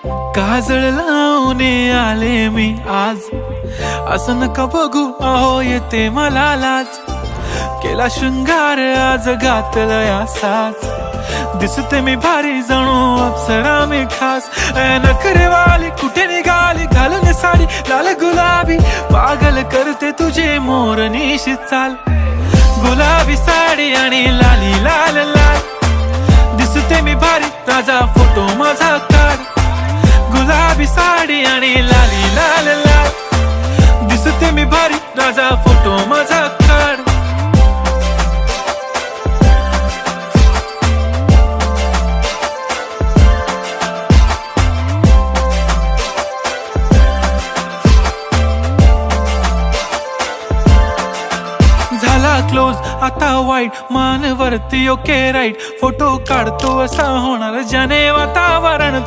काजळ लावून आले मी आज, असं नका बघू अहो येते मला लाज. केला शृंगार आज घातलं या साज, दिसते मी भारी जणू अप्सरा मी खास. नखरेवाली कुठे निघाली घालून साडी लाल गुलाबी, पागल करते तुझे मोरनीशी चाल. गुलाबी साडी आणि लाली लाल लाल, दिसते मी भारी ताजा फोटो माझा काढ. गुलाबी साडी आणि लाली लाल लाल, दिसते मी भारी ताजा फोटो माझा काढ. झाला क्लोज आता वाईट, मान वरती ओके राईट. फोटो काढतो असा होणार ज्याने वातावरण